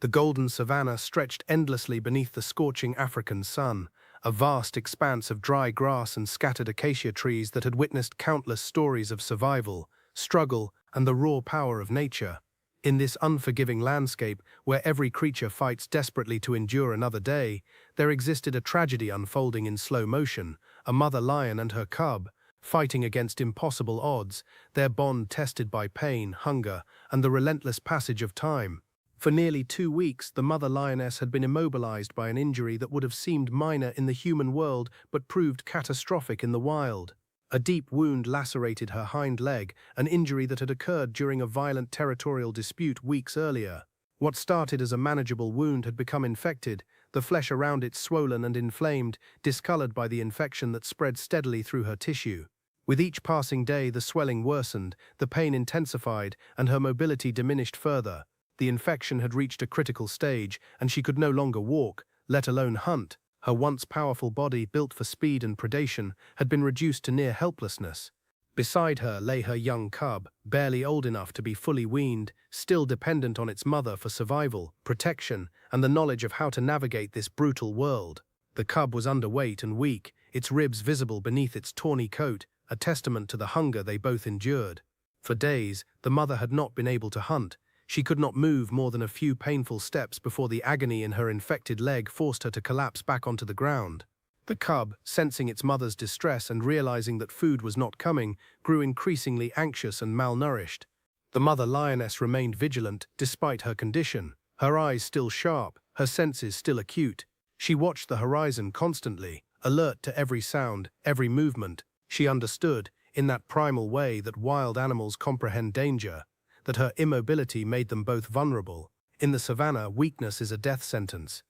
The golden savannah stretched endlessly beneath the scorching African sun, a vast expanse of dry grass and scattered acacia trees that had witnessed countless stories of survival, struggle, and the raw power of nature. In this unforgiving landscape, where every creature fights desperately to endure another day, there existed a tragedy unfolding in slow motion, a mother lion and her cub, fighting against impossible odds, their bond tested by pain, hunger, and the relentless passage of time. For nearly 2 weeks, the mother lioness had been immobilized by an injury that would have seemed minor in the human world but proved catastrophic in the wild. A deep wound lacerated her hind leg, an injury that had occurred during a violent territorial dispute weeks earlier. What started as a manageable wound had become infected, the flesh around it swollen and inflamed, discolored by the infection that spread steadily through her tissue. With each passing day, the swelling worsened, the pain intensified, and her mobility diminished further. The infection had reached a critical stage, and she could no longer walk, let alone hunt. Her once powerful body, built for speed and predation, had been reduced to near helplessness. Beside her lay her young cub, barely old enough to be fully weaned, still dependent on its mother for survival, protection, and the knowledge of how to navigate this brutal world. The cub was underweight and weak, its ribs visible beneath its tawny coat, a testament to the hunger they both endured. For days, the mother had not been able to hunt. She could not move more than a few painful steps before the agony in her infected leg forced her to collapse back onto the ground. The cub, sensing its mother's distress and realizing that food was not coming, grew increasingly anxious and malnourished. The mother lioness remained vigilant despite her condition, her eyes still sharp, her senses still acute. She watched the horizon constantly, alert to every sound, every movement. She understood, in that primal way that wild animals comprehend danger, that her immobility made them both vulnerable. In the savannah, weakness is a death sentence.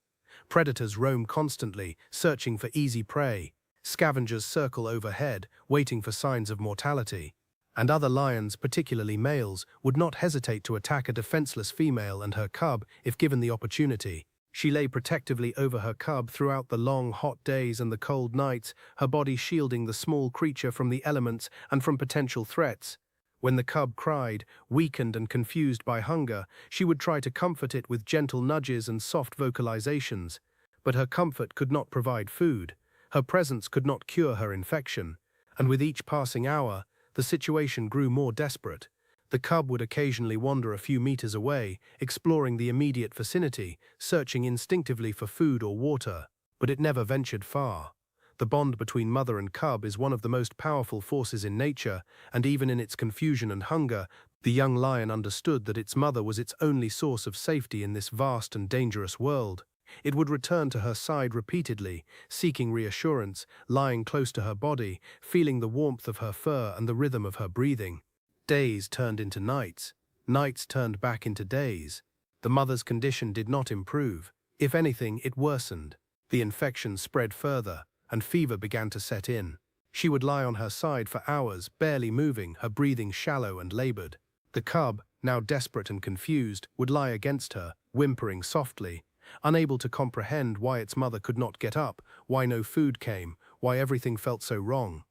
Predators roam constantly, searching for easy prey. Scavengers circle overhead, waiting for signs of mortality. And other lions, particularly males, would not hesitate to attack a defenseless female and her cub if given the opportunity. She lay protectively over her cub throughout the long, hot days and the cold nights, her body shielding the small creature from the elements and from potential threats. When the cub cried, weakened and confused by hunger, she would try to comfort it with gentle nudges and soft vocalizations. But her comfort could not provide food. Her presence could not cure her infection. And with each passing hour, the situation grew more desperate. The cub would occasionally wander a few meters away, exploring the immediate vicinity, searching instinctively for food or water. But it never ventured far. The bond between mother and cub is one of the most powerful forces in nature, and even in its confusion and hunger, the young lion understood that its mother was its only source of safety in this vast and dangerous world. It would return to her side repeatedly, seeking reassurance, lying close to her body, feeling the warmth of her fur and the rhythm of her breathing. Days turned into nights. Nights turned back into days. The mother's condition did not improve. If anything, it worsened. The infection spread further, and fever began to set in. She would lie on her side for hours, barely moving, her breathing shallow and labored. The cub, now desperate and confused, would lie against her, whimpering softly, unable to comprehend why its mother could not get up, why no food came, why everything felt so wrong.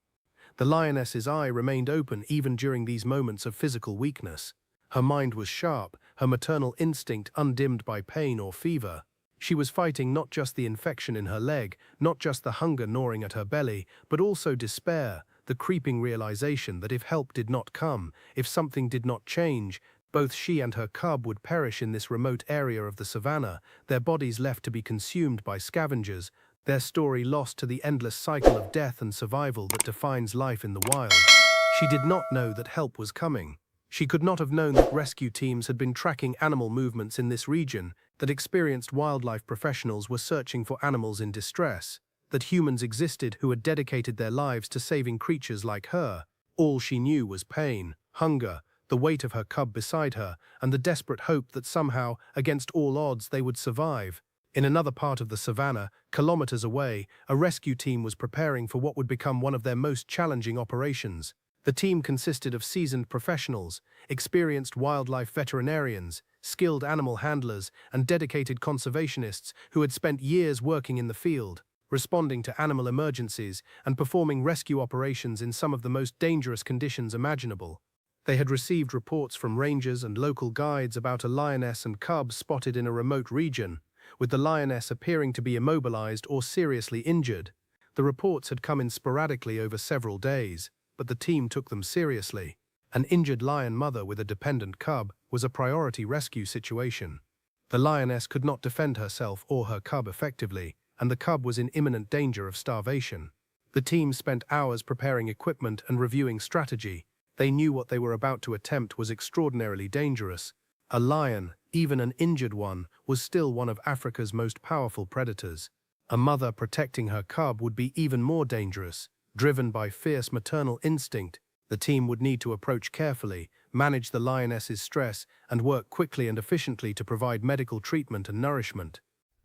The lioness's eye remained open even during these moments of physical weakness. Her mind was sharp, her maternal instinct undimmed by pain or fever. She was fighting not just the infection in her leg, not just the hunger gnawing at her belly, but also despair, the creeping realization that if help did not come, if something did not change, both she and her cub would perish in this remote area of the savannah, their bodies left to be consumed by scavengers, their story lost to the endless cycle of death and survival that defines life in the wild. She did not know that help was coming. She could not have known that rescue teams had been tracking animal movements in this region, that experienced wildlife professionals were searching for animals in distress, that humans existed who had dedicated their lives to saving creatures like her. All she knew was pain, hunger, the weight of her cub beside her, and the desperate hope that somehow, against all odds, they would survive. In another part of the savannah, kilometers away, a rescue team was preparing for what would become one of their most challenging operations. The team consisted of seasoned professionals, experienced wildlife veterinarians, skilled animal handlers, and dedicated conservationists who had spent years working in the field, responding to animal emergencies and performing rescue operations in some of the most dangerous conditions imaginable. They had received reports from rangers and local guides about a lioness and cub spotted in a remote region, with the lioness appearing to be immobilized or seriously injured. The reports had come in sporadically over several days, but the team took them seriously. An injured lion mother with a dependent cub was a priority rescue situation. The lioness could not defend herself or her cub effectively, and the cub was in imminent danger of starvation. The team spent hours preparing equipment and reviewing strategy. They knew what they were about to attempt was extraordinarily dangerous. A lion, even an injured one, was still one of Africa's most powerful predators. A mother protecting her cub would be even more dangerous. Driven by fierce maternal instinct, the team would need to approach carefully, manage the lioness's stress, and work quickly and efficiently to provide medical treatment and nourishment.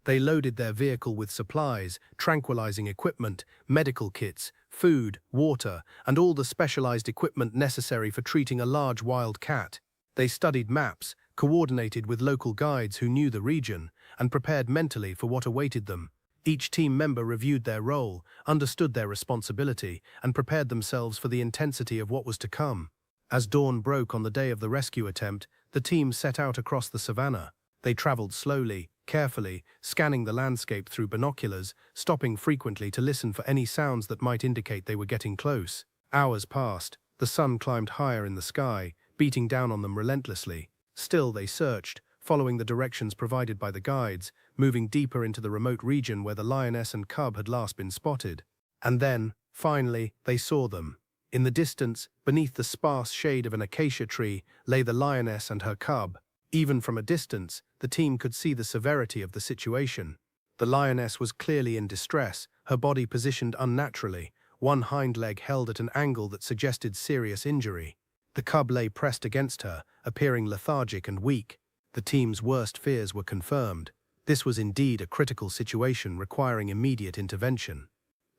They loaded their vehicle with supplies, tranquilizing equipment, medical kits, food, water, and all the specialized equipment necessary for treating a large wild cat. They studied maps, coordinated with local guides who knew the region, and prepared mentally for what awaited them. Each team member reviewed their role, understood their responsibility, and prepared themselves for the intensity of what was to come. As dawn broke on the day of the rescue attempt, the team set out across the savannah. They traveled slowly, carefully, scanning the landscape through binoculars, stopping frequently to listen for any sounds that might indicate they were getting close. Hours passed. The sun climbed higher in the sky, beating down on them relentlessly. Still they searched, following the directions provided by the guides, moving deeper into the remote region where the lioness and cub had last been spotted. And then, finally, they saw them. In the distance, beneath the sparse shade of an acacia tree, lay the lioness and her cub. Even from a distance, the team could see the severity of the situation. The lioness was clearly in distress, her body positioned unnaturally, one hind leg held at an angle that suggested serious injury. The cub lay pressed against her, appearing lethargic and weak. The team's worst fears were confirmed. This was indeed a critical situation requiring immediate intervention.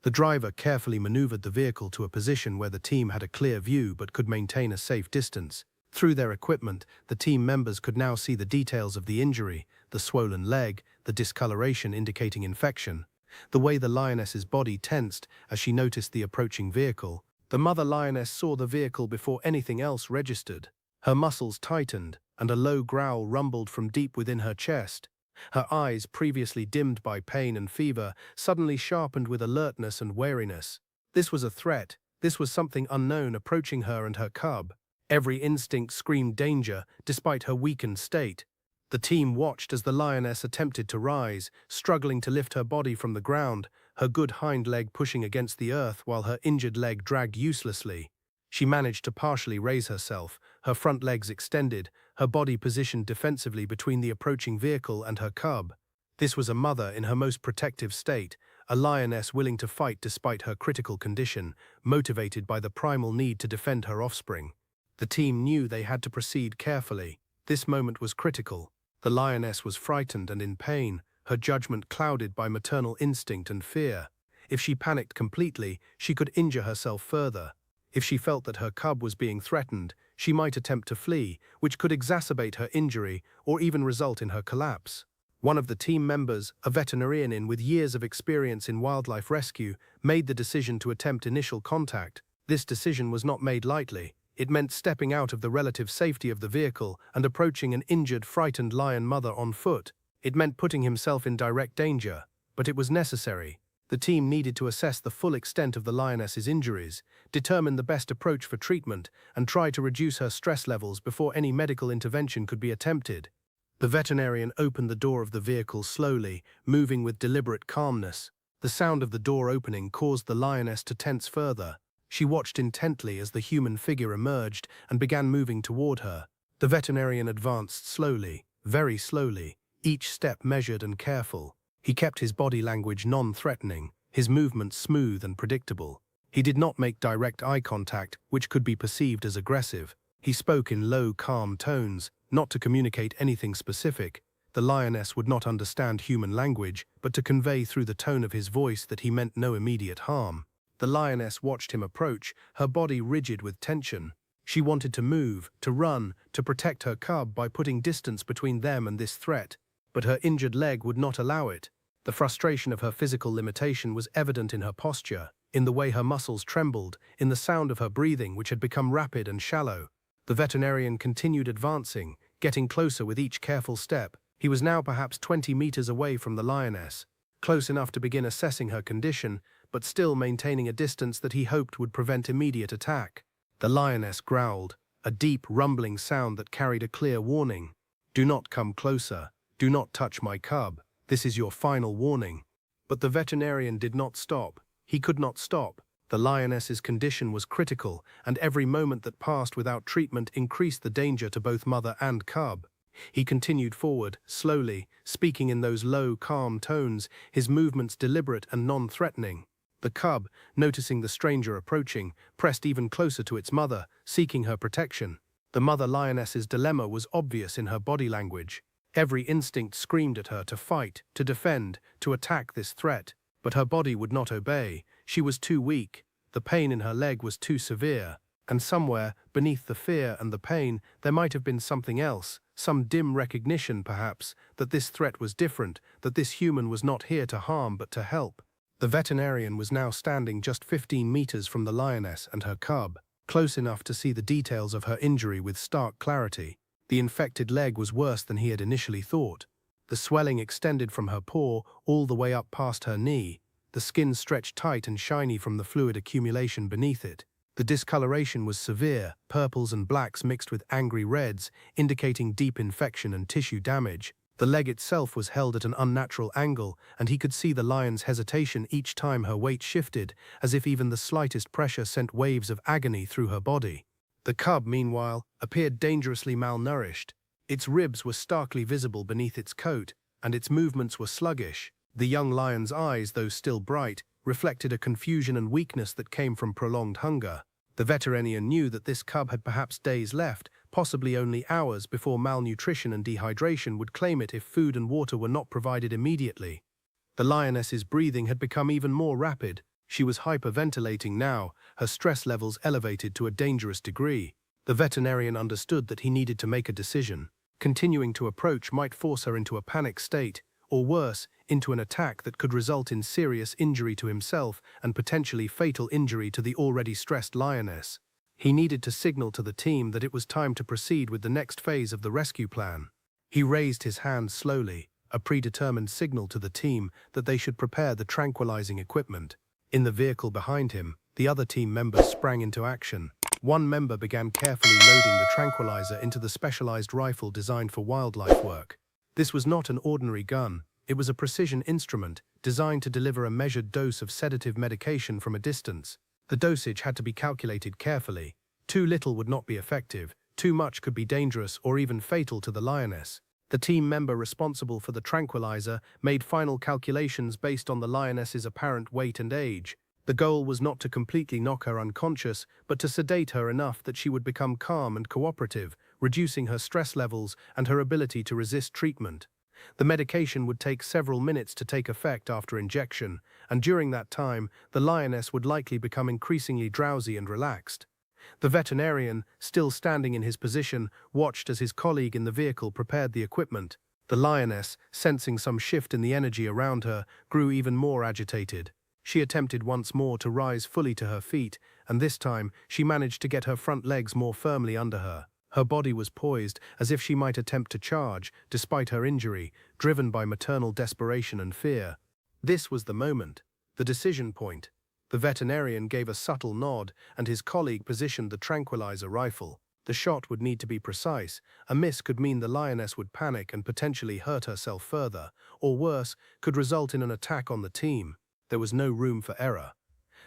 The driver carefully maneuvered the vehicle to a position where the team had a clear view but could maintain a safe distance. Through their equipment, the team members could now see the details of the injury, the swollen leg, the discoloration indicating infection, the way the lioness's body tensed as she noticed the approaching vehicle. The mother lioness saw the vehicle before anything else registered. Her muscles tightened, and a low growl rumbled from deep within her chest. Her eyes, previously dimmed by pain and fever, suddenly sharpened with alertness and wariness. This was a threat. This was something unknown approaching her and her cub. Every instinct screamed danger, despite her weakened state. The team watched as the lioness attempted to rise, struggling to lift her body from the ground, her good hind leg pushing against the earth while her injured leg dragged uselessly. She managed to partially raise herself, her front legs extended, her body positioned defensively between the approaching vehicle and her cub. This was a mother in her most protective state, a lioness willing to fight despite her critical condition, motivated by the primal need to defend her offspring. The team knew they had to proceed carefully. This moment was critical. The lioness was frightened and in pain, her judgment clouded by maternal instinct and fear. If she panicked completely, she could injure herself further. If she felt that her cub was being threatened, she might attempt to flee, which could exacerbate her injury or even result in her collapse. One of the team members, a veterinarian with years of experience in wildlife rescue, made the decision to attempt initial contact. This decision was not made lightly. It meant stepping out of the relative safety of the vehicle and approaching an injured, frightened lion mother on foot. It meant putting himself in direct danger, but it was necessary. The team needed to assess the full extent of the lioness's injuries, determine the best approach for treatment, and try to reduce her stress levels before any medical intervention could be attempted. The veterinarian opened the door of the vehicle slowly, moving with deliberate calmness. The sound of the door opening caused the lioness to tense further. She watched intently as the human figure emerged and began moving toward her. The veterinarian advanced slowly, very slowly, each step measured and careful. He kept his body language non-threatening, his movements smooth and predictable. He did not make direct eye contact, which could be perceived as aggressive. He spoke in low, calm tones, not to communicate anything specific. The lioness would not understand human language, but to convey through the tone of his voice that he meant no immediate harm. The lioness watched him approach, her body rigid with tension. She wanted to move, to run, to protect her cub by putting distance between them and this threat. But her injured leg would not allow it. The frustration of her physical limitation was evident in her posture, in the way her muscles trembled, in the sound of her breathing which had become rapid and shallow. The veterinarian continued advancing, getting closer with each careful step. He was now perhaps 20 meters away from the lioness, close enough to begin assessing her condition, but still maintaining a distance that he hoped would prevent immediate attack. The lioness growled, a deep, rumbling sound that carried a clear warning. "Do not come closer. Do not touch my cub. This is your final warning." But the veterinarian did not stop. He could not stop. The lioness's condition was critical, and every moment that passed without treatment increased the danger to both mother and cub. He continued forward, slowly, speaking in those low, calm tones, his movements deliberate and non-threatening. The cub, noticing the stranger approaching, pressed even closer to its mother, seeking her protection. The mother lioness's dilemma was obvious in her body language. Every instinct screamed at her to fight, to defend, to attack this threat. But her body would not obey. She was too weak. The pain in her leg was too severe. And somewhere, beneath the fear and the pain, there might have been something else, some dim recognition, perhaps, that this threat was different, that this human was not here to harm but to help. The veterinarian was now standing just 15 meters from the lioness and her cub, close enough to see the details of her injury with stark clarity. The infected leg was worse than he had initially thought. The swelling extended from her paw all the way up past her knee, the skin stretched tight and shiny from the fluid accumulation beneath it. The discoloration was severe, purples and blacks mixed with angry reds, indicating deep infection and tissue damage. The leg itself was held at an unnatural angle, and he could see the lion's hesitation each time her weight shifted, as if even the slightest pressure sent waves of agony through her body. The cub, meanwhile, appeared dangerously malnourished. Its ribs were starkly visible beneath its coat, and its movements were sluggish. The young lion's eyes, though still bright, reflected a confusion and weakness that came from prolonged hunger. The veterinarian knew that this cub had perhaps days left, possibly only hours, before malnutrition and dehydration would claim it if food and water were not provided immediately. The lioness's breathing had become even more rapid. She was hyperventilating now, her stress levels elevated to a dangerous degree. The veterinarian understood that he needed to make a decision. Continuing to approach might force her into a panic state, or worse, into an attack that could result in serious injury to himself and potentially fatal injury to the already stressed lioness. He needed to signal to the team that it was time to proceed with the next phase of the rescue plan. He raised his hand slowly, a predetermined signal to the team that they should prepare the tranquilizing equipment. In the vehicle behind him, the other team members sprang into action. One member began carefully loading the tranquilizer into the specialized rifle designed for wildlife work. This was not an ordinary gun. It was a precision instrument designed to deliver a measured dose of sedative medication from a distance. The dosage had to be calculated carefully. Too little would not be effective, too much could be dangerous or even fatal to the lioness. The team member responsible for the tranquilizer made final calculations based on the lioness's apparent weight and age. The goal was not to completely knock her unconscious, but to sedate her enough that she would become calm and cooperative, reducing her stress levels and her ability to resist treatment. The medication would take several minutes to take effect after injection, and during that time, the lioness would likely become increasingly drowsy and relaxed. The veterinarian, still standing in his position, watched as his colleague in the vehicle prepared the equipment. The lioness, sensing some shift in the energy around her, grew even more agitated. She attempted once more to rise fully to her feet, and this time she managed to get her front legs more firmly under her. Her body was poised, as if she might attempt to charge, despite her injury, driven by maternal desperation and fear. This was the moment, the decision point. The veterinarian gave a subtle nod, and his colleague positioned the tranquilizer rifle. The shot would need to be precise. A miss could mean the lioness would panic and potentially hurt herself further, or worse, could result in an attack on the team. There was no room for error.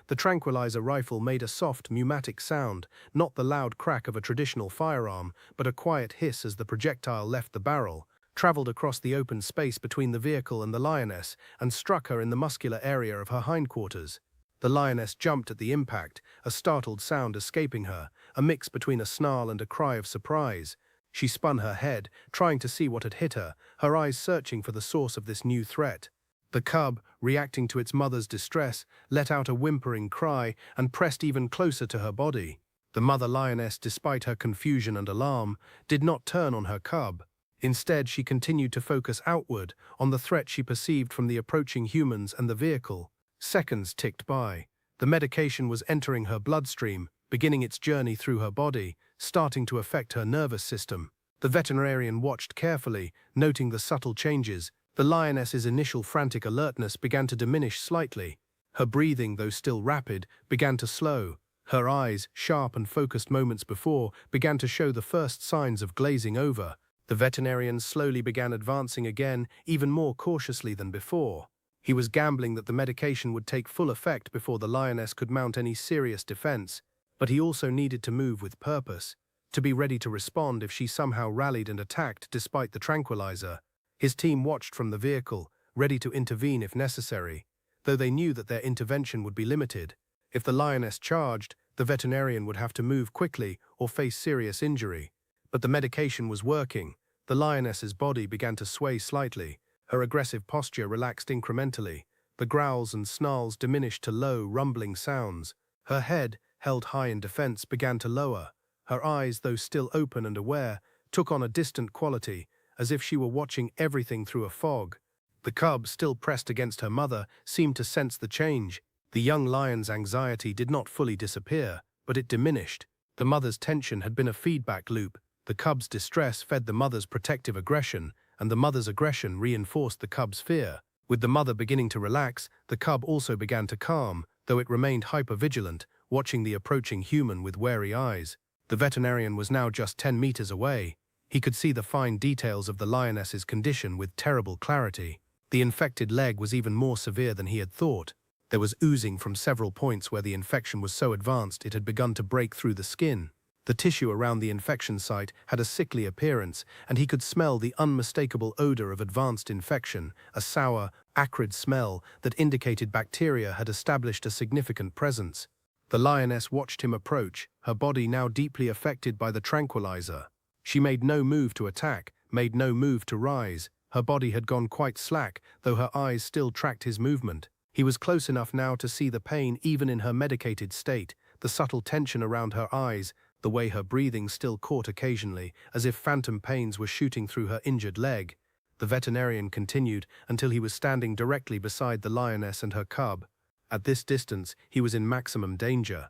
The tranquilizer rifle made a soft, pneumatic sound, not the loud crack of a traditional firearm, but a quiet hiss as the projectile left the barrel, traveled across the open space between the vehicle and the lioness, and struck her in the muscular area of her hindquarters. The lioness jumped at the impact, a startled sound escaping her, a mix between a snarl and a cry of surprise. She spun her head, trying to see what had hit her, her eyes searching for the source of this new threat. The cub, reacting to its mother's distress, let out a whimpering cry and pressed even closer to her body. The mother lioness, despite her confusion and alarm, did not turn on her cub. Instead, she continued to focus outward, on the threat she perceived from the approaching humans and the vehicle. Seconds ticked by. The medication was entering her bloodstream, beginning its journey through her body, starting to affect her nervous system. The veterinarian watched carefully, noting the subtle changes. The lioness's initial frantic alertness began to diminish slightly. Her breathing, though still rapid, began to slow. Her eyes, sharp and focused moments before, began to show the first signs of glazing over. The veterinarian slowly began advancing again, even more cautiously than before. He was gambling that the medication would take full effect before the lioness could mount any serious defense, but he also needed to move with purpose, to be ready to respond if she somehow rallied and attacked despite the tranquilizer. His team watched from the vehicle, ready to intervene if necessary, though they knew that their intervention would be limited. If the lioness charged, the veterinarian would have to move quickly or face serious injury. But the medication was working. The lioness's body began to sway slightly. Her aggressive posture relaxed incrementally. The growls and snarls diminished to low, rumbling sounds. Her head, held high in defense, began to lower. Her eyes, though still open and aware, took on a distant quality, as if she were watching everything through a fog. The cub, still pressed against her mother, seemed to sense the change. The young lion's anxiety did not fully disappear, but it diminished. The mother's tension had been a feedback loop. The cub's distress fed the mother's protective aggression, and the mother's aggression reinforced the cub's fear. With the mother beginning to relax, the cub also began to calm, though it remained hyper-vigilant, watching the approaching human with wary eyes. The veterinarian was now just 10 meters away. He could see the fine details of the lioness's condition with terrible clarity. The infected leg was even more severe than he had thought. There was oozing from several points where the infection was so advanced it had begun to break through the skin. The tissue around the infection site had a sickly appearance, and he could smell the unmistakable odor of advanced infection, a sour, acrid smell that indicated bacteria had established a significant presence. The lioness watched him approach, her body now deeply affected by the tranquilizer. She made no move to attack, made no move to rise. Her body had gone quite slack, though her eyes still tracked his movement. He was close enough now to see the pain even in her medicated state, the subtle tension around her eyes, the way her breathing still caught occasionally, as if phantom pains were shooting through her injured leg. The veterinarian continued until he was standing directly beside the lioness and her cub. At this distance, he was in maximum danger.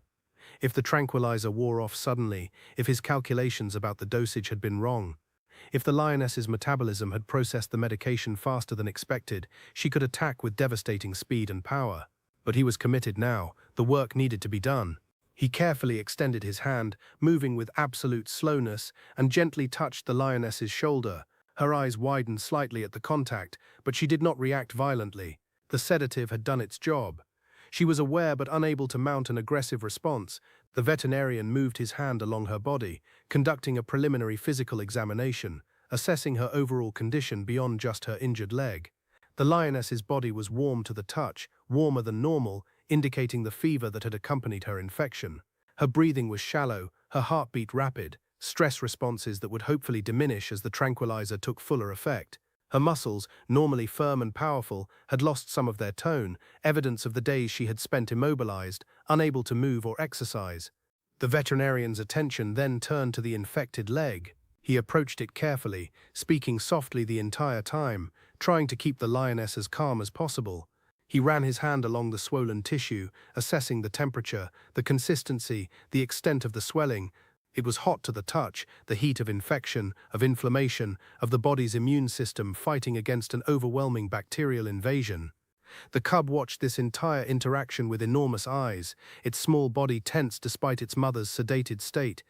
If the tranquilizer wore off suddenly, if his calculations about the dosage had been wrong, if the lioness's metabolism had processed the medication faster than expected, she could attack with devastating speed and power. But he was committed now. The work needed to be done. He carefully extended his hand, moving with absolute slowness, and gently touched the lioness's shoulder. Her eyes widened slightly at the contact, but she did not react violently. The sedative had done its job. She was aware but unable to mount an aggressive response. The veterinarian moved his hand along her body, conducting a preliminary physical examination, assessing her overall condition beyond just her injured leg. The lioness's body was warm to the touch, warmer than normal, indicating the fever that had accompanied her infection. Her breathing was shallow, her heartbeat rapid, stress responses that would hopefully diminish as the tranquilizer took fuller effect. Her muscles, normally firm and powerful, had lost some of their tone, evidence of the days she had spent immobilized, unable to move or exercise. The veterinarian's attention then turned to the infected leg. He approached it carefully, speaking softly the entire time, trying to keep the lioness as calm as possible. He ran his hand along the swollen tissue, assessing the temperature, the consistency, the extent of the swelling. It was hot to the touch, the heat of infection, of inflammation, of the body's immune system fighting against an overwhelming bacterial invasion. The cub watched this entire interaction with enormous eyes, its small body tense despite its mother's sedated state.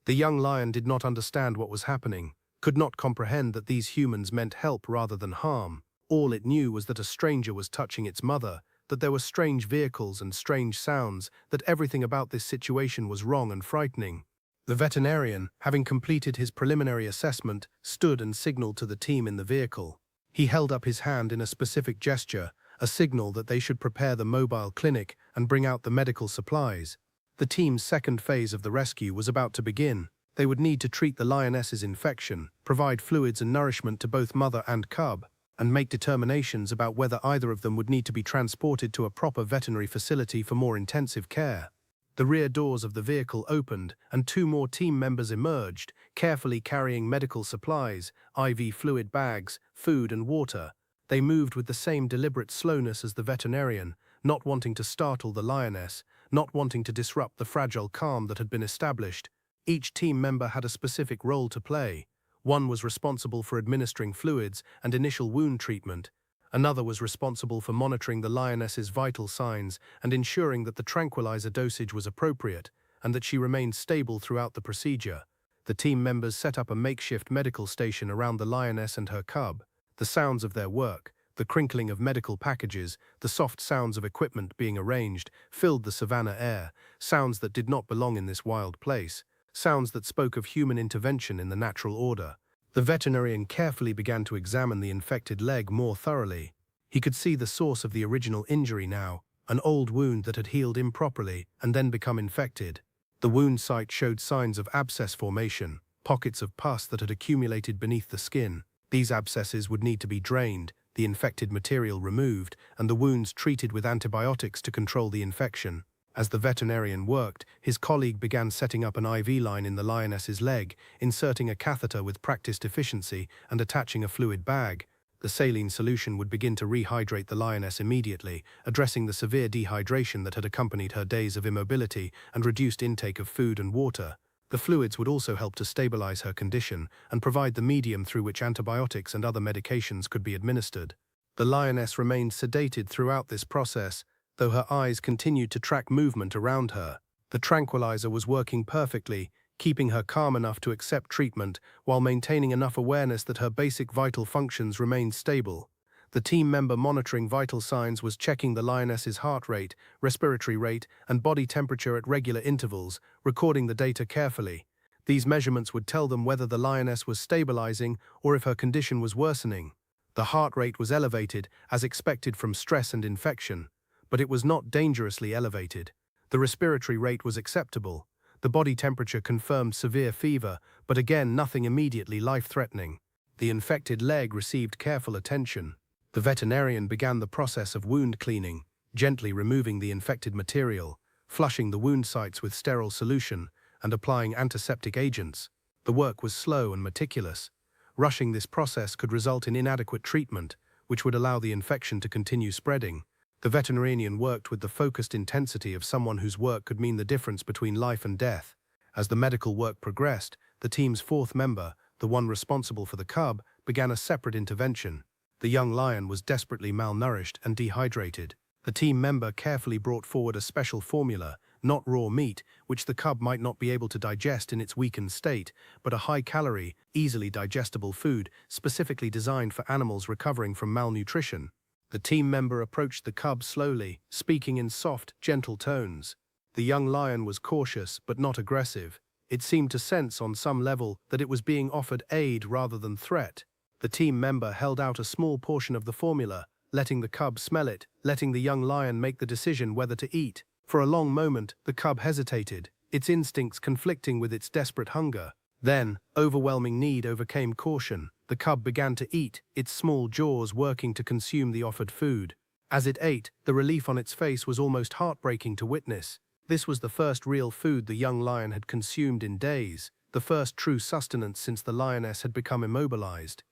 The young lion did not understand what was happening, could not comprehend that these humans meant help rather than harm. All it knew was that a stranger was touching its mother, that there were strange vehicles and strange sounds, that everything about this situation was wrong and frightening. The veterinarian, having completed his preliminary assessment, stood and signaled to the team in the vehicle. He held up his hand in a specific gesture, a signal that they should prepare the mobile clinic and bring out the medical supplies. The team's second phase of the rescue was about to begin. They would need to treat the lioness's infection, provide fluids and nourishment to both mother and cub, and make determinations about whether either of them would need to be transported to a proper veterinary facility for more intensive care. The rear doors of the vehicle opened, and 2 more team members emerged, carefully carrying medical supplies, IV fluid bags, food and water. They moved with the same deliberate slowness as the veterinarian, not wanting to startle the lioness, not wanting to disrupt the fragile calm that had been established. Each team member had a specific role to play. One was responsible for administering fluids and initial wound treatment. Another was responsible for monitoring the lioness's vital signs and ensuring that the tranquilizer dosage was appropriate and that she remained stable throughout the procedure. The team members set up a makeshift medical station around the lioness and her cub. The sounds of their work, the crinkling of medical packages, the soft sounds of equipment being arranged, filled the savannah air, sounds that did not belong in this wild place, sounds that spoke of human intervention in the natural order. The veterinarian carefully began to examine the infected leg more thoroughly. He could see the source of the original injury now, an old wound that had healed improperly and then become infected. The wound site showed signs of abscess formation, pockets of pus that had accumulated beneath the skin. These abscesses would need to be drained, the infected material removed, and the wounds treated with antibiotics to control the infection. As the veterinarian worked, his colleague began setting up an IV line in the lioness's leg, inserting a catheter with practiced efficiency and attaching a fluid bag. The saline solution would begin to rehydrate the lioness immediately, addressing the severe dehydration that had accompanied her days of immobility and reduced intake of food and water. The fluids would also help to stabilize her condition and provide the medium through which antibiotics and other medications could be administered. The lioness remained sedated throughout this process, though her eyes continued to track movement around her. The tranquilizer was working perfectly, keeping her calm enough to accept treatment while maintaining enough awareness that her basic vital functions remained stable. The team member monitoring vital signs was checking the lioness's heart rate, respiratory rate, and body temperature at regular intervals, recording the data carefully. These measurements would tell them whether the lioness was stabilizing or if her condition was worsening. The heart rate was elevated, as expected from stress and infection, but it was not dangerously elevated. The respiratory rate was acceptable. The body temperature confirmed severe fever, but again nothing immediately life-threatening. The infected leg received careful attention. The veterinarian began the process of wound cleaning, gently removing the infected material, flushing the wound sites with sterile solution, and applying antiseptic agents. The work was slow and meticulous. Rushing this process could result in inadequate treatment, which would allow the infection to continue spreading. The veterinarian worked with the focused intensity of someone whose work could mean the difference between life and death. As the medical work progressed, the team's fourth member, the one responsible for the cub, began a separate intervention. The young lion was desperately malnourished and dehydrated. The team member carefully brought forward a special formula, not raw meat, which the cub might not be able to digest in its weakened state, but a high-calorie, easily digestible food specifically designed for animals recovering from malnutrition. The team member approached the cub slowly, speaking in soft, gentle tones. The young lion was cautious but not aggressive. It seemed to sense on some level that it was being offered aid rather than threat. The team member held out a small portion of the formula, letting the cub smell it, letting the young lion make the decision whether to eat. For a long moment, the cub hesitated, its instincts conflicting with its desperate hunger. Then, overwhelming need overcame caution. The cub began to eat, its small jaws working to consume the offered food. As it ate, the relief on its face was almost heartbreaking to witness. This was the first real food the young lion had consumed in days, the first true sustenance since the lioness had become immobilized.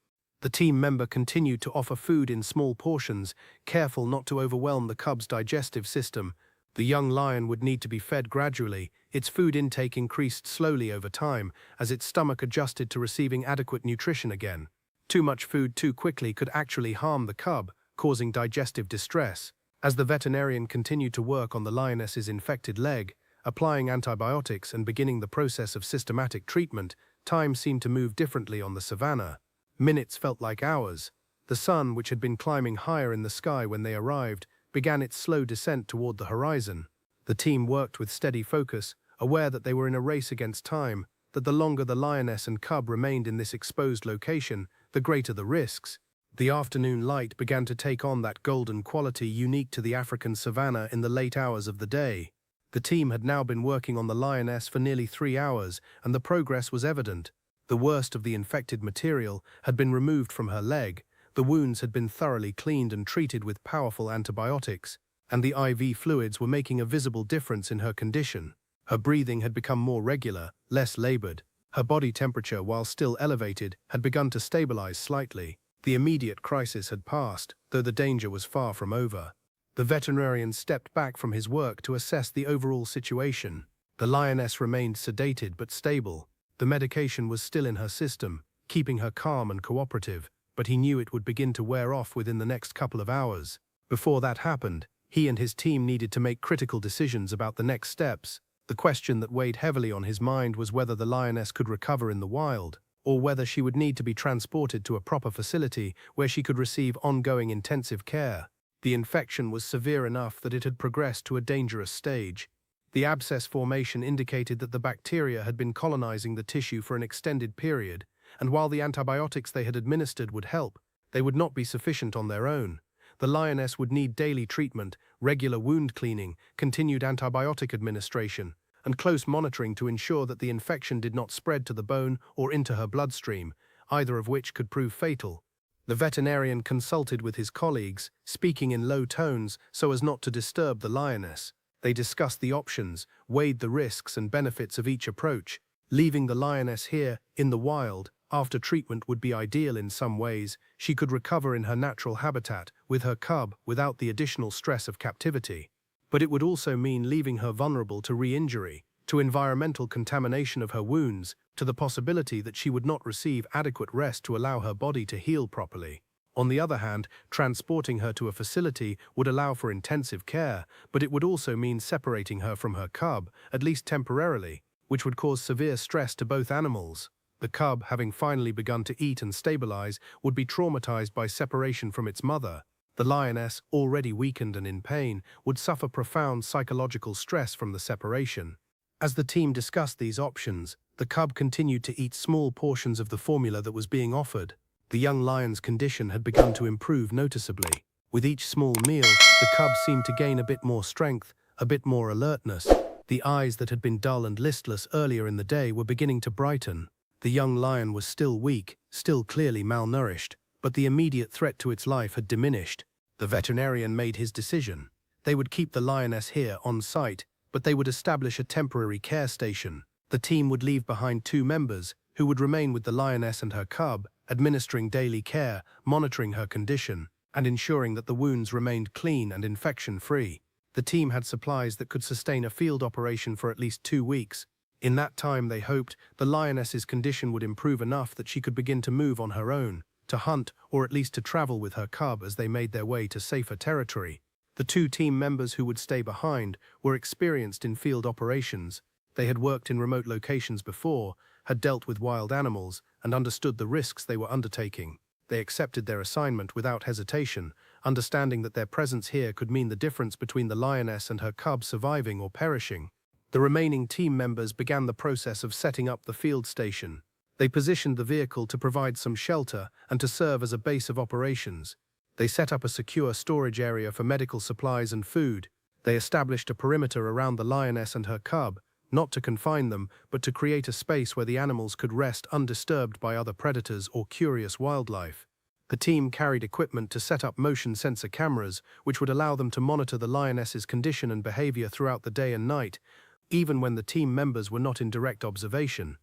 The team member continued to offer food in small portions, careful not to overwhelm the cub's digestive system. The young lion would need to be fed gradually. Its food intake increased slowly over time as its stomach adjusted to receiving adequate nutrition again. Too much food too quickly could actually harm the cub, causing digestive distress. As the veterinarian continued to work on the lioness's infected leg, applying antibiotics and beginning the process of systematic treatment, time seemed to move differently on the savannah. Minutes felt like hours. The sun, which had been climbing higher in the sky when they arrived, began its slow descent toward the horizon. The team worked with steady focus, aware that they were in a race against time, that the longer the lioness and cub remained in this exposed location, the greater the risks. The afternoon light began to take on that golden quality unique to the African savannah in the late hours of the day. The team had now been working on the lioness for nearly 3 hours, and the progress was evident. The worst of the infected material had been removed from her leg, the wounds had been thoroughly cleaned and treated with powerful antibiotics, and the IV fluids were making a visible difference in her condition. Her breathing had become more regular, less labored. Her body temperature, while still elevated, had begun to stabilize slightly. The immediate crisis had passed, though the danger was far from over. The veterinarian stepped back from his work to assess the overall situation. The lioness remained sedated but stable. The medication was still in her system, keeping her calm and cooperative, but he knew it would begin to wear off within the next couple of hours. Before that happened, he and his team needed to make critical decisions about the next steps. The question that weighed heavily on his mind was whether the lioness could recover in the wild, or whether she would need to be transported to a proper facility where she could receive ongoing intensive care. The infection was severe enough that it had progressed to a dangerous stage. The abscess formation indicated that the bacteria had been colonizing the tissue for an extended period, and while the antibiotics they had administered would help, they would not be sufficient on their own. The lioness would need daily treatment, regular wound cleaning, continued antibiotic administration, and close monitoring to ensure that the infection did not spread to the bone or into her bloodstream, either of which could prove fatal. The veterinarian consulted with his colleagues, speaking in low tones so as not to disturb the lioness. They discussed the options, weighed the risks and benefits of each approach. Leaving the lioness here, in the wild, after treatment would be ideal in some ways. She could recover in her natural habitat, with her cub, without the additional stress of captivity. But it would also mean leaving her vulnerable to re-injury, to environmental contamination of her wounds, to the possibility that she would not receive adequate rest to allow her body to heal properly. On the other hand, transporting her to a facility would allow for intensive care, but it would also mean separating her from her cub, at least temporarily, which would cause severe stress to both animals. The cub, having finally begun to eat and stabilize, would be traumatized by separation from its mother. The lioness, already weakened and in pain, would suffer profound psychological stress from the separation. As the team discussed these options, the cub continued to eat small portions of the formula that was being offered. The young lion's condition had begun to improve noticeably. With each small meal, the cub seemed to gain a bit more strength, a bit more alertness. The eyes that had been dull and listless earlier in the day were beginning to brighten. The young lion was still weak, still clearly malnourished, but the immediate threat to its life had diminished. The veterinarian made his decision. They would keep the lioness here on site, but they would establish a temporary care station. The team would leave behind 2 members, who would remain with the lioness and her cub, administering daily care, monitoring her condition, and ensuring that the wounds remained clean and infection-free. The team had supplies that could sustain a field operation for at least 2 weeks. In that time, they hoped, the lioness's condition would improve enough that she could begin to move on her own, to hunt, or at least to travel with her cub as they made their way to safer territory. The 2 team members who would stay behind were experienced in field operations. They had worked in remote locations before, had dealt with wild animals, and understood the risks they were undertaking. They accepted their assignment without hesitation, understanding that their presence here could mean the difference between the lioness and her cub surviving or perishing. The remaining team members began the process of setting up the field station. They positioned the vehicle to provide some shelter and to serve as a base of operations. They set up a secure storage area for medical supplies and food. They established a perimeter around the lioness and her cub, not to confine them, but to create a space where the animals could rest undisturbed by other predators or curious wildlife. The team carried equipment to set up motion sensor cameras, which would allow them to monitor the lioness's condition and behavior throughout the day and night, even when the team members were not in direct observation.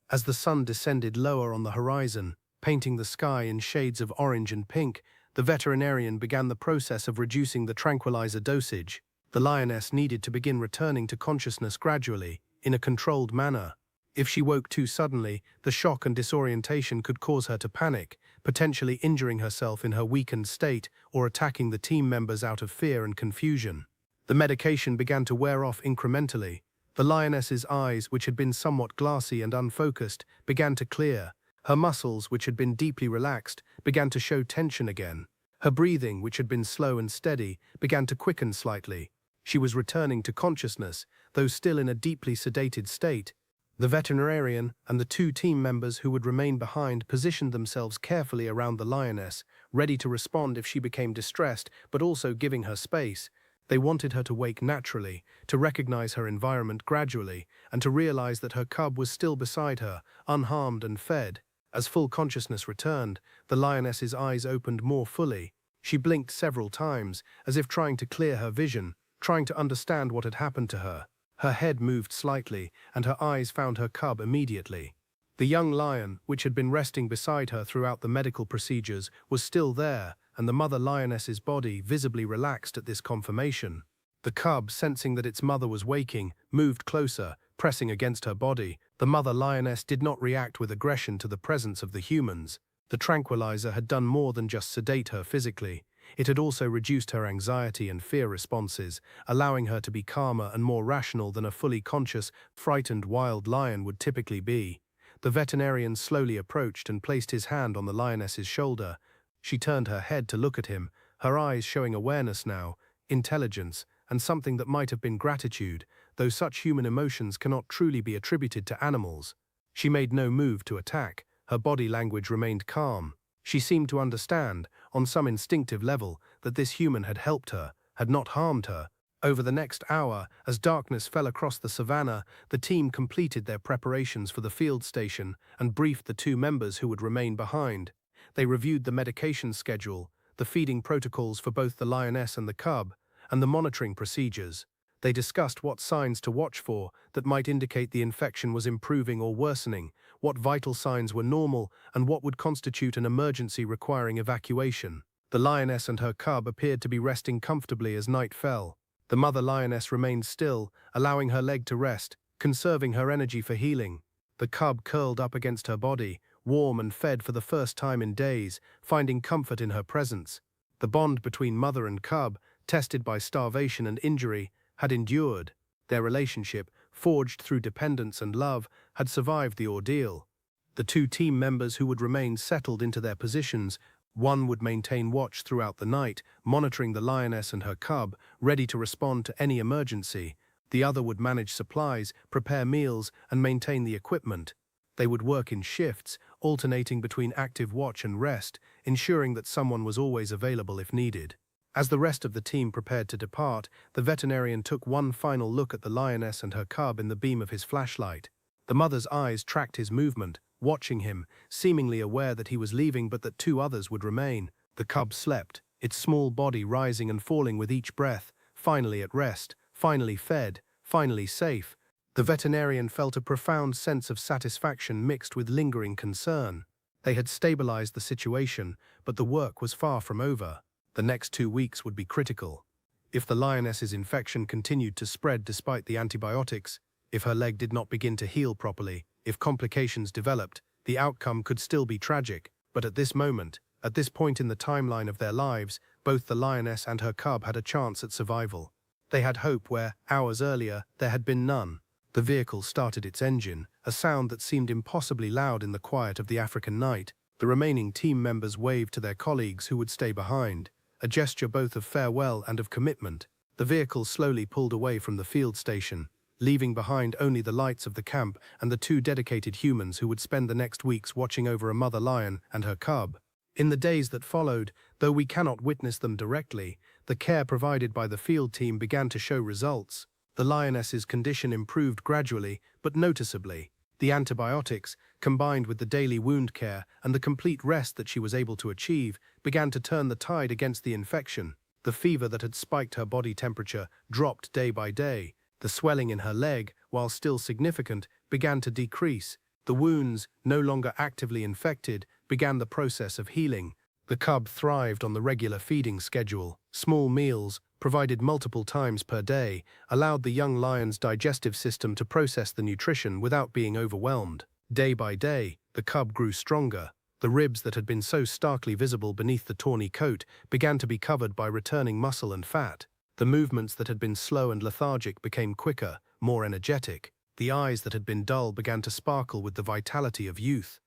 As the sun descended lower on the horizon, painting the sky in shades of orange and pink, the veterinarian began the process of reducing the tranquilizer dosage. The lioness needed to begin returning to consciousness gradually, in a controlled manner. If she woke too suddenly, the shock and disorientation could cause her to panic, potentially injuring herself in her weakened state or attacking the team members out of fear and confusion. The medication began to wear off incrementally. The lioness's eyes, which had been somewhat glassy and unfocused, began to clear. Her muscles, which had been deeply relaxed, began to show tension again. Her breathing, which had been slow and steady, began to quicken slightly. She was returning to consciousness, though still in a deeply sedated state. The veterinarian and the 2 team members who would remain behind positioned themselves carefully around the lioness, ready to respond if she became distressed, but also giving her space. They wanted her to wake naturally, to recognize her environment gradually, and to realize that her cub was still beside her, unharmed and fed. As full consciousness returned, the lioness's eyes opened more fully. She blinked several times, as if trying to clear her vision, trying to understand what had happened to her. Her head moved slightly, and her eyes found her cub immediately. The young lion, which had been resting beside her throughout the medical procedures, was still there, and the mother lioness's body visibly relaxed at this confirmation. The cub, sensing that its mother was waking, moved closer, pressing against her body. The mother lioness did not react with aggression to the presence of the humans. The tranquilizer had done more than just sedate her physically. It had also reduced her anxiety and fear responses, allowing her to be calmer and more rational than a fully conscious, frightened wild lion would typically be. The veterinarian slowly approached and placed his hand on the lioness's shoulder. She turned her head to look at him, her eyes showing awareness now, intelligence, and something that might have been gratitude, though such human emotions cannot truly be attributed to animals. She made no move to attack. Her body language remained calm. She seemed to understand, on some instinctive level, that this human had helped her, had not harmed her. Over the next hour, as darkness fell across the savannah, the team completed their preparations for the field station and briefed the two members who would remain behind. They reviewed the medication schedule, the feeding protocols for both the lioness and the cub, and the monitoring procedures. They discussed what signs to watch for that might indicate the infection was improving or worsening, what vital signs were normal, and what would constitute an emergency requiring evacuation. The lioness and her cub appeared to be resting comfortably as night fell. The mother lioness remained still, allowing her leg to rest, conserving her energy for healing. The cub curled up against her body, warm and fed for the first time in days, finding comfort in her presence. The bond between mother and cub, tested by starvation and injury, had endured. Their relationship, forged through dependence and love, had survived the ordeal. The two team members who would remain settled into their positions. One would maintain watch throughout the night, monitoring the lioness and her cub, ready to respond to any emergency. The other would manage supplies, prepare meals, and maintain the equipment. They would work in shifts, alternating between active watch and rest, ensuring that someone was always available if needed. As the rest of the team prepared to depart, the veterinarian took one final look at the lioness and her cub in the beam of his flashlight. The mother's eyes tracked his movement, watching him, seemingly aware that he was leaving but that two others would remain. The cub slept, its small body rising and falling with each breath, finally at rest, finally fed, finally safe. The veterinarian felt a profound sense of satisfaction mixed with lingering concern. They had stabilized the situation, but the work was far from over. The next 2 weeks would be critical. If the lioness's infection continued to spread despite the antibiotics, if her leg did not begin to heal properly, if complications developed, the outcome could still be tragic. But at this moment, at this point in the timeline of their lives, both the lioness and her cub had a chance at survival. They had hope where, hours earlier, there had been none. The vehicle started its engine, a sound that seemed impossibly loud in the quiet of the African night. The remaining team members waved to their colleagues who would stay behind, a gesture both of farewell and of commitment. The vehicle slowly pulled away from the field station, leaving behind only the lights of the camp and the two dedicated humans who would spend the next weeks watching over a mother lion and her cub. In the days that followed, though we cannot witness them directly, the care provided by the field team began to show results. The lioness's condition improved gradually, but noticeably. The antibiotics, combined with the daily wound care and the complete rest that she was able to achieve, began to turn the tide against the infection. The fever that had spiked her body temperature dropped day by day. The swelling in her leg, while still significant, began to decrease. The wounds, no longer actively infected, began the process of healing. The cub thrived on the regular feeding schedule. Small meals, provided multiple times per day, allowed the young lion's digestive system to process the nutrition without being overwhelmed. Day by day, the cub grew stronger. The ribs that had been so starkly visible beneath the tawny coat began to be covered by returning muscle and fat. The movements that had been slow and lethargic became quicker, more energetic. The eyes that had been dull began to sparkle with the vitality of youth.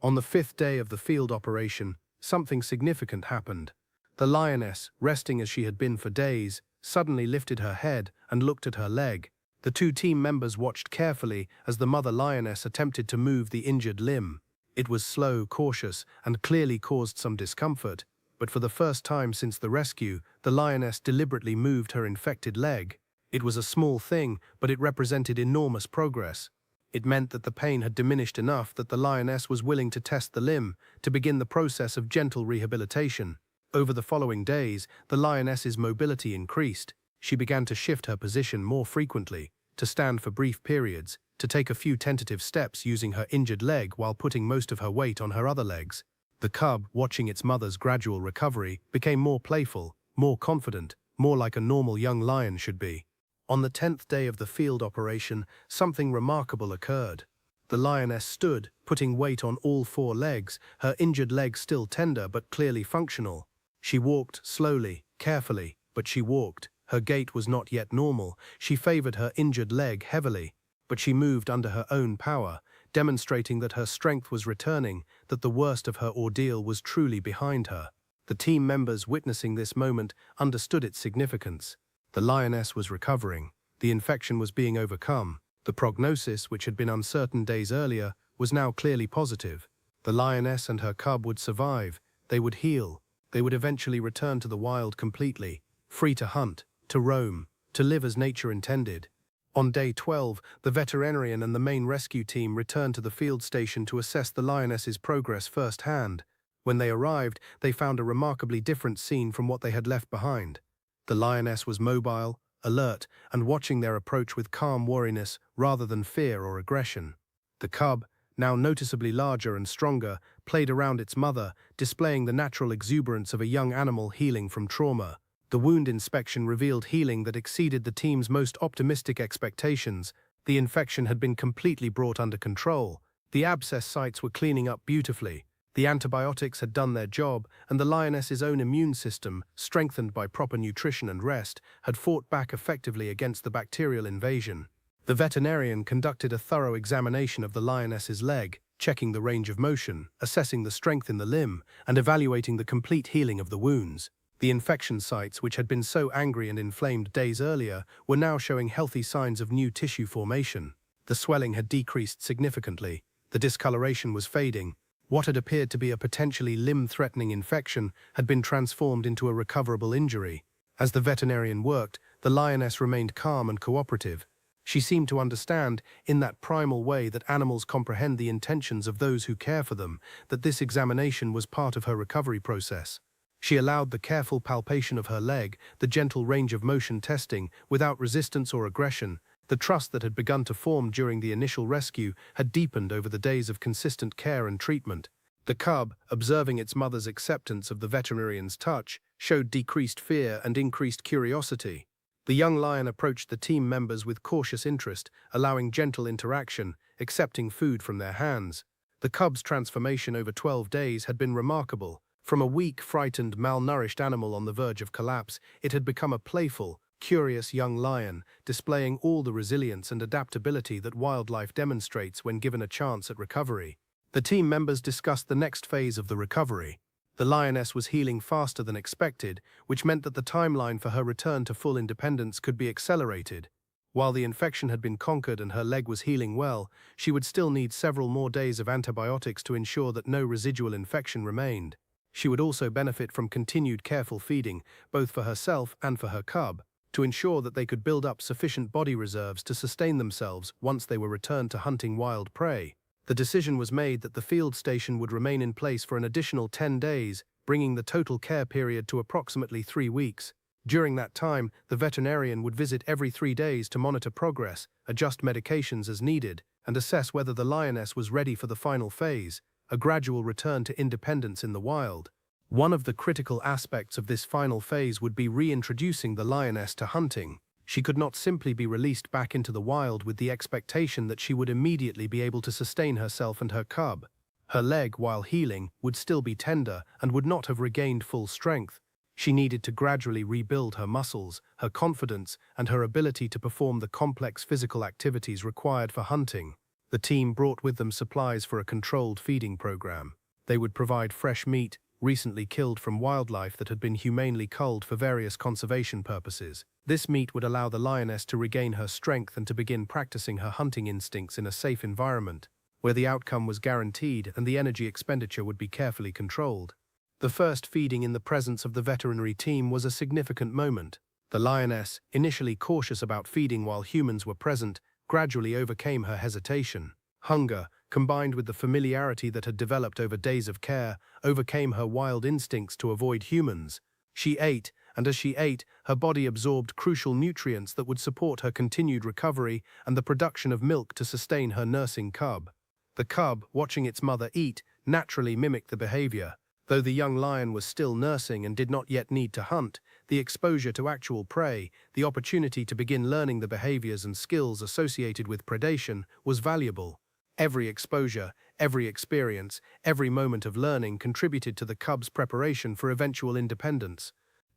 On the 5th day of the field operation, something significant happened. The lioness, resting as she had been for days, suddenly lifted her head and looked at her leg. The two team members watched carefully as the mother lioness attempted to move the injured limb. It was slow, cautious, and clearly caused some discomfort. But for the first time since the rescue, the lioness deliberately moved her infected leg. It was a small thing, but it represented enormous progress. It meant that the pain had diminished enough that the lioness was willing to test the limb, to begin the process of gentle rehabilitation. Over the following days, the lioness's mobility increased. She began to shift her position more frequently, to stand for brief periods, to take a few tentative steps using her injured leg while putting most of her weight on her other legs. The cub, watching its mother's gradual recovery, became more playful, more confident, more like a normal young lion should be. On the 10th day of the field operation, something remarkable occurred. The lioness stood, putting weight on all four legs, her injured legs still tender but clearly functional. She walked slowly, carefully, but she walked. Her gait was not yet normal. She favored her injured leg heavily, but she moved under her own power, demonstrating that her strength was returning, that the worst of her ordeal was truly behind her. The team members witnessing this moment understood its significance. The lioness was recovering. The infection was being overcome. The prognosis, which had been uncertain days earlier, was now clearly positive. The lioness and her cub would survive. They would heal. They would eventually return to the wild completely, free to hunt, to roam, to live as nature intended. On day 12, the veterinarian and the main rescue team returned to the field station to assess the lioness's progress firsthand. When they arrived, they found a remarkably different scene from what they had left behind. The lioness was mobile, alert, and watching their approach with calm wariness rather than fear or aggression. The cub, now noticeably larger and stronger, played around its mother, displaying the natural exuberance of a young animal healing from trauma. The wound inspection revealed healing that exceeded the team's most optimistic expectations. The infection had been completely brought under control. The abscess sites were cleaning up beautifully. The antibiotics had done their job, and the lioness's own immune system, strengthened by proper nutrition and rest, had fought back effectively against the bacterial invasion. The veterinarian conducted a thorough examination of the lioness's leg, checking the range of motion, assessing the strength in the limb, and evaluating the complete healing of the wounds. The infection sites, which had been so angry and inflamed days earlier, were now showing healthy signs of new tissue formation. The swelling had decreased significantly. The discoloration was fading. What had appeared to be a potentially limb-threatening infection had been transformed into a recoverable injury. As the veterinarian worked, the lioness remained calm and cooperative. She seemed to understand, in that primal way that animals comprehend the intentions of those who care for them, that this examination was part of her recovery process. She allowed the careful palpation of her leg, the gentle range of motion testing, without resistance or aggression. The trust that had begun to form during the initial rescue had deepened over the days of consistent care and treatment. The cub, observing its mother's acceptance of the veterinarian's touch, showed decreased fear and increased curiosity. The young lion approached the team members with cautious interest, allowing gentle interaction, accepting food from their hands. The cub's transformation over 12 days had been remarkable. From a weak, frightened, malnourished animal on the verge of collapse, it had become a playful, curious young lion, displaying all the resilience and adaptability that wildlife demonstrates when given a chance at recovery. The team members discussed the next phase of the recovery. The lioness was healing faster than expected, which meant that the timeline for her return to full independence could be accelerated. While the infection had been conquered and her leg was healing well, she would still need several more days of antibiotics to ensure that no residual infection remained. She would also benefit from continued careful feeding, both for herself and for her cub, to ensure that they could build up sufficient body reserves to sustain themselves once they were returned to hunting wild prey. The decision was made that the field station would remain in place for an additional 10 days, bringing the total care period to approximately 3 weeks. During that time, the veterinarian would visit every 3 days to monitor progress, adjust medications as needed, and assess whether the lioness was ready for the final phase, a gradual return to independence in the wild. One of the critical aspects of this final phase would be reintroducing the lioness to hunting. She could not simply be released back into the wild with the expectation that she would immediately be able to sustain herself and her cub. Her leg, while healing, would still be tender and would not have regained full strength. She needed to gradually rebuild her muscles, her confidence, and her ability to perform the complex physical activities required for hunting. The team brought with them supplies for a controlled feeding program. They would provide fresh meat, recently killed from wildlife that had been humanely culled for various conservation purposes. This meat would allow the lioness to regain her strength and to begin practicing her hunting instincts in a safe environment, where the outcome was guaranteed and the energy expenditure would be carefully controlled. The first feeding in the presence of the veterinary team was a significant moment. The lioness, initially cautious about feeding while humans were present, gradually overcame her hesitation. Hunger, combined with the familiarity that had developed over days of care, overcame her wild instincts to avoid humans. She ate, and as she ate, her body absorbed crucial nutrients that would support her continued recovery and the production of milk to sustain her nursing cub. The cub, watching its mother eat, naturally mimicked the behavior. Though the young lion was still nursing and did not yet need to hunt, the exposure to actual prey, the opportunity to begin learning the behaviors and skills associated with predation, was valuable. Every exposure, every experience, every moment of learning contributed to the cub's preparation for eventual independence.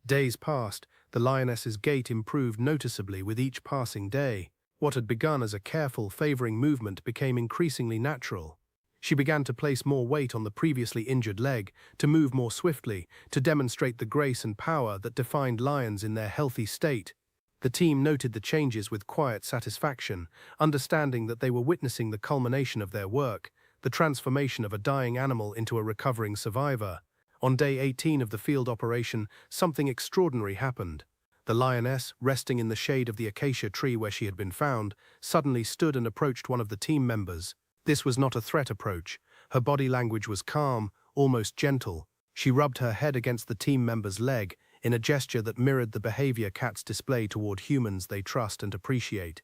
Days passed, the lioness's gait improved noticeably with each passing day. What had begun as a careful, favoring movement became increasingly natural. She began to place more weight on the previously injured leg, to move more swiftly, to demonstrate the grace and power that defined lions in their healthy state. The team noted the changes with quiet satisfaction, understanding that they were witnessing the culmination of their work, the transformation of a dying animal into a recovering survivor. On day 18 of the field operation, something extraordinary happened. The lioness, resting in the shade of the acacia tree where she had been found, suddenly stood and approached one of the team members. This was not a threat approach. Her body language was calm, almost gentle. She rubbed her head against the team member's leg, in a gesture that mirrored the behavior cats display toward humans they trust and appreciate.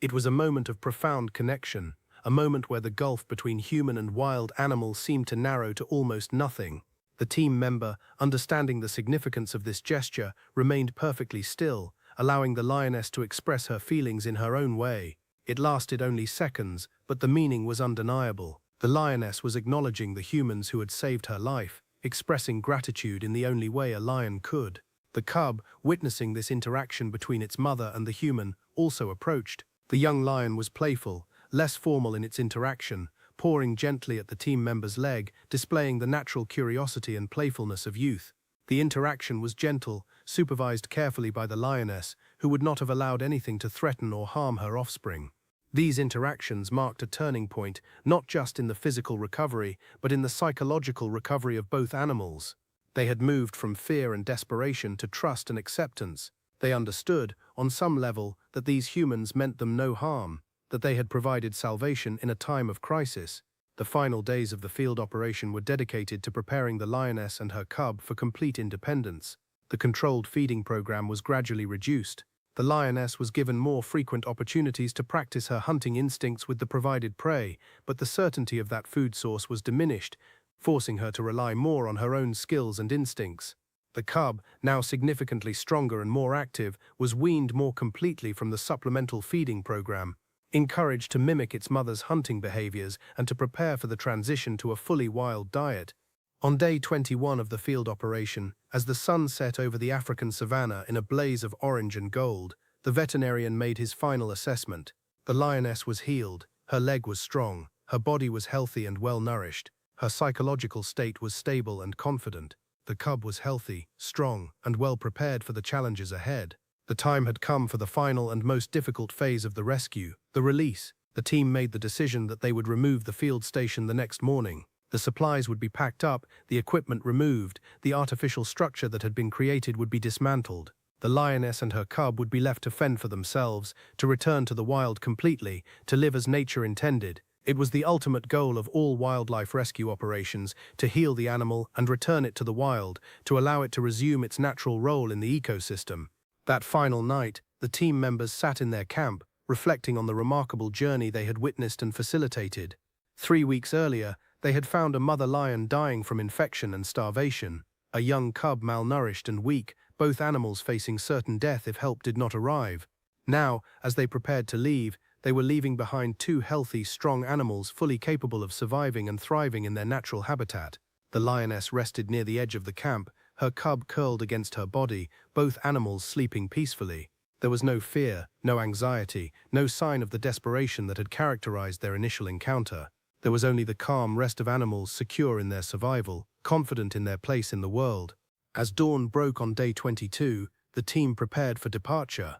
It was a moment of profound connection, a moment where the gulf between human and wild animal seemed to narrow to almost nothing. The team member, understanding the significance of this gesture, remained perfectly still, allowing the lioness to express her feelings in her own way. It lasted only seconds, but the meaning was undeniable. The lioness was acknowledging the humans who had saved her life, expressing gratitude in the only way a lion could. The cub, witnessing this interaction between its mother and the human, also approached. The young lion was playful, less formal in its interaction, pawing gently at the team member's leg, displaying the natural curiosity and playfulness of youth. The interaction was gentle, supervised carefully by the lioness, who would not have allowed anything to threaten or harm her offspring. These interactions marked a turning point, not just in the physical recovery, but in the psychological recovery of both animals. They had moved from fear and desperation to trust and acceptance. They understood, on some level, that these humans meant them no harm, that they had provided salvation in a time of crisis. The final days of the field operation were dedicated to preparing the lioness and her cub for complete independence. The controlled feeding program was gradually reduced. The lioness was given more frequent opportunities to practice her hunting instincts with the provided prey, but the certainty of that food source was diminished, forcing her to rely more on her own skills and instincts. The cub, now significantly stronger and more active, was weaned more completely from the supplemental feeding program, encouraged to mimic its mother's hunting behaviors and to prepare for the transition to a fully wild diet. On day 21 of the field operation, as the sun set over the African savannah in a blaze of orange and gold, the veterinarian made his final assessment. The lioness was healed, her leg was strong, her body was healthy and well-nourished, her psychological state was stable and confident. The cub was healthy, strong, and well-prepared for the challenges ahead. The time had come for the final and most difficult phase of the rescue, the release. The team made the decision that they would remove the field station the next morning. The supplies would be packed up, the equipment removed, the artificial structure that had been created would be dismantled. The lioness and her cub would be left to fend for themselves, to return to the wild completely, to live as nature intended. It was the ultimate goal of all wildlife rescue operations, to heal the animal and return it to the wild, to allow it to resume its natural role in the ecosystem. That final night, the team members sat in their camp, reflecting on the remarkable journey they had witnessed and facilitated. 3 weeks earlier, they had found a mother lion dying from infection and starvation, a young cub malnourished and weak, both animals facing certain death if help did not arrive. Now, as they prepared to leave, they were leaving behind 2 healthy, strong animals fully capable of surviving and thriving in their natural habitat. The lioness rested near the edge of the camp, her cub curled against her body, both animals sleeping peacefully. There was no fear, no anxiety, no sign of the desperation that had characterized their initial encounter. There was only the calm rest of animals secure in their survival, confident in their place in the world. As dawn broke on day 22, the team prepared for departure.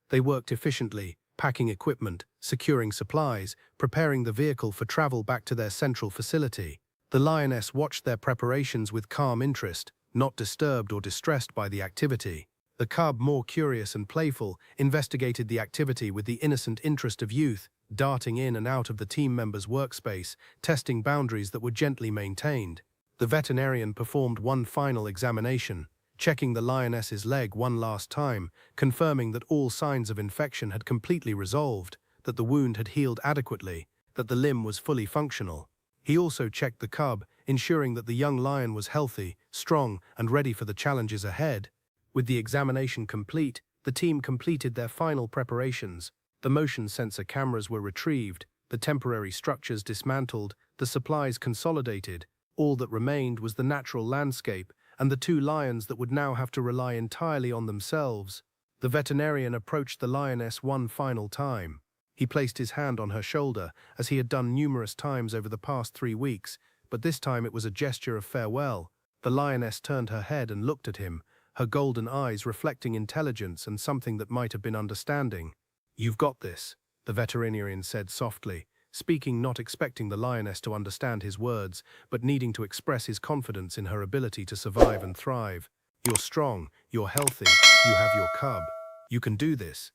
They worked efficiently, packing equipment, securing supplies, preparing the vehicle for travel back to their central facility. The lioness watched their preparations with calm interest, not disturbed or distressed by the activity. The cub, more curious and playful, investigated the activity with the innocent interest of youth, darting in and out of the team members' workspace, testing boundaries that were gently maintained. The veterinarian performed one final examination, checking the lioness's leg one last time, confirming that all signs of infection had completely resolved, that the wound had healed adequately, that the limb was fully functional. He also checked the cub, ensuring that the young lion was healthy, strong, and ready for the challenges ahead. With the examination complete, the team completed their final preparations. The motion sensor cameras were retrieved, the temporary structures dismantled, the supplies consolidated. All that remained was the natural landscape and the two lions that would now have to rely entirely on themselves. The veterinarian approached the lioness one final time. He placed his hand on her shoulder, as he had done numerous times over the past 3 weeks, but this time it was a gesture of farewell. The lioness turned her head and looked at him, her golden eyes reflecting intelligence and something that might have been understanding. "You've got this," the veterinarian said softly, speaking not expecting the lioness to understand his words, but needing to express his confidence in her ability to survive and thrive. "You're strong, you're healthy, you have your cub. You can do this."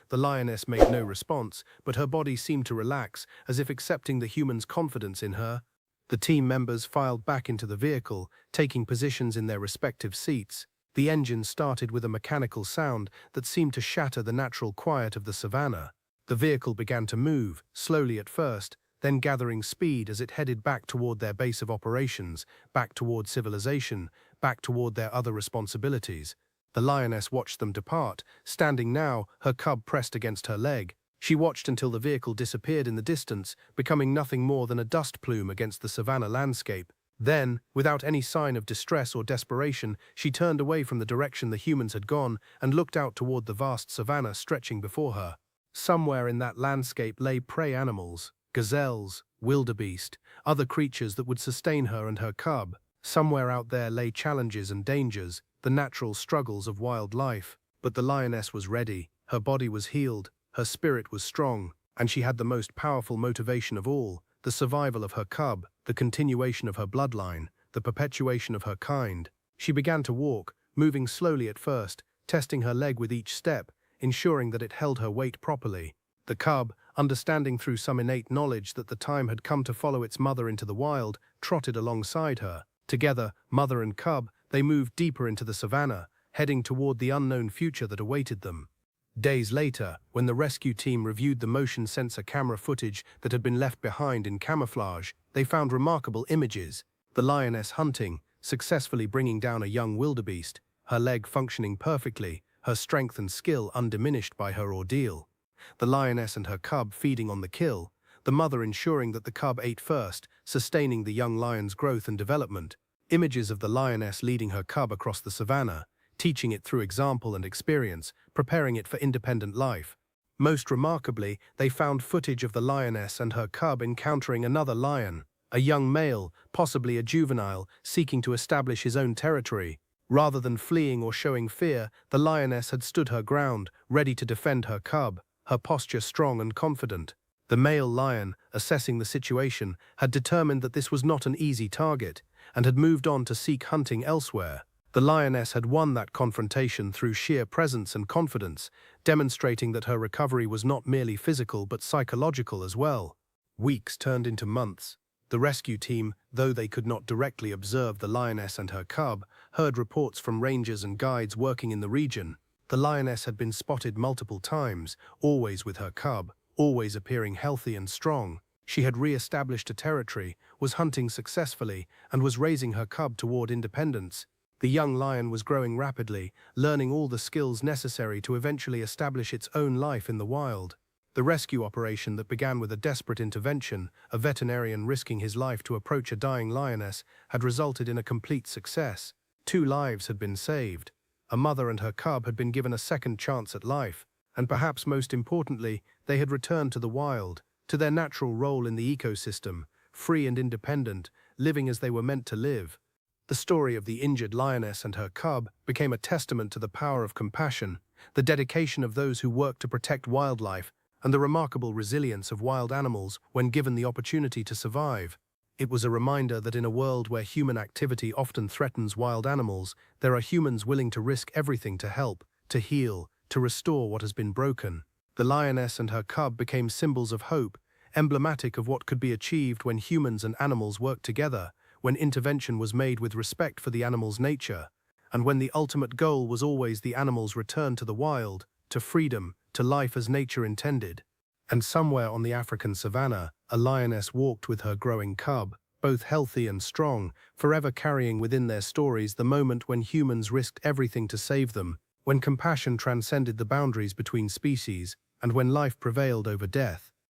The lioness made no response, but her body seemed to relax, as if accepting the human's confidence in her. The team members filed back into the vehicle, taking positions in their respective seats. The engine started with a mechanical sound that seemed to shatter the natural quiet of the savannah. The vehicle began to move, slowly at first, then gathering speed as it headed back toward their base of operations, back toward civilization, back toward their other responsibilities. The lioness watched them depart, standing now, her cub pressed against her leg. She watched until the vehicle disappeared in the distance, becoming nothing more than a dust plume against the savannah landscape. Then, without any sign of distress or desperation, she turned away from the direction the humans had gone and looked out toward the vast savannah stretching before her. Somewhere in that landscape lay prey animals, gazelles, wildebeest, other creatures that would sustain her and her cub. Somewhere out there lay challenges and dangers, the natural struggles of wild life. But the lioness was ready, her body was healed, her spirit was strong, and she had the most powerful motivation of all, the survival of her cub, the continuation of her bloodline, the perpetuation of her kind. She began to walk, moving slowly at first, testing her leg with each step, ensuring that it held her weight properly. The cub, understanding through some innate knowledge that the time had come to follow its mother into the wild, trotted alongside her. Together, mother and cub, they moved deeper into the savannah, heading toward the unknown future that awaited them. Days later, when the rescue team reviewed the motion sensor camera footage that had been left behind in camouflage, they found remarkable images. The lioness hunting, successfully bringing down a young wildebeest, her leg functioning perfectly, her strength and skill undiminished by her ordeal. The lioness and her cub feeding on the kill, the mother ensuring that the cub ate first, sustaining the young lion's growth and development. Images of the lioness leading her cub across the savannah, teaching it through example and experience, preparing it for independent life. Most remarkably, they found footage of the lioness and her cub encountering another lion, a young male, possibly a juvenile, seeking to establish his own territory. Rather than fleeing or showing fear, the lioness had stood her ground, ready to defend her cub, her posture strong and confident. The male lion, assessing the situation, had determined that this was not an easy target, and had moved on to seek hunting elsewhere. The lioness had won that confrontation through sheer presence and confidence, demonstrating that her recovery was not merely physical but psychological as well. Weeks turned into months. The rescue team, though they could not directly observe the lioness and her cub, heard reports from rangers and guides working in the region. The lioness had been spotted multiple times, always with her cub, always appearing healthy and strong. She had re-established a territory, was hunting successfully, and was raising her cub toward independence. The young lion was growing rapidly, learning all the skills necessary to eventually establish its own life in the wild. The rescue operation that began with a desperate intervention, a veterinarian risking his life to approach a dying lioness, had resulted in a complete success. 2 lives had been saved. A mother and her cub had been given a second chance at life, and perhaps most importantly, they had returned to the wild, to their natural role in the ecosystem, free and independent, living as they were meant to live. The story of the injured lioness and her cub became a testament to the power of compassion, the dedication of those who work to protect wildlife, and the remarkable resilience of wild animals when given the opportunity to survive. It was a reminder that in a world where human activity often threatens wild animals, there are humans willing to risk everything to help, to heal, to restore what has been broken. The lioness and her cub became symbols of hope, emblematic of what could be achieved when humans and animals worked together, when intervention was made with respect for the animal's nature, and when the ultimate goal was always the animal's return to the wild, to freedom, to life as nature intended. And somewhere on the African savannah, a lioness walked with her growing cub, both healthy and strong, forever carrying within their stories the moment when humans risked everything to save them, when compassion transcended the boundaries between species, and when life prevailed over death.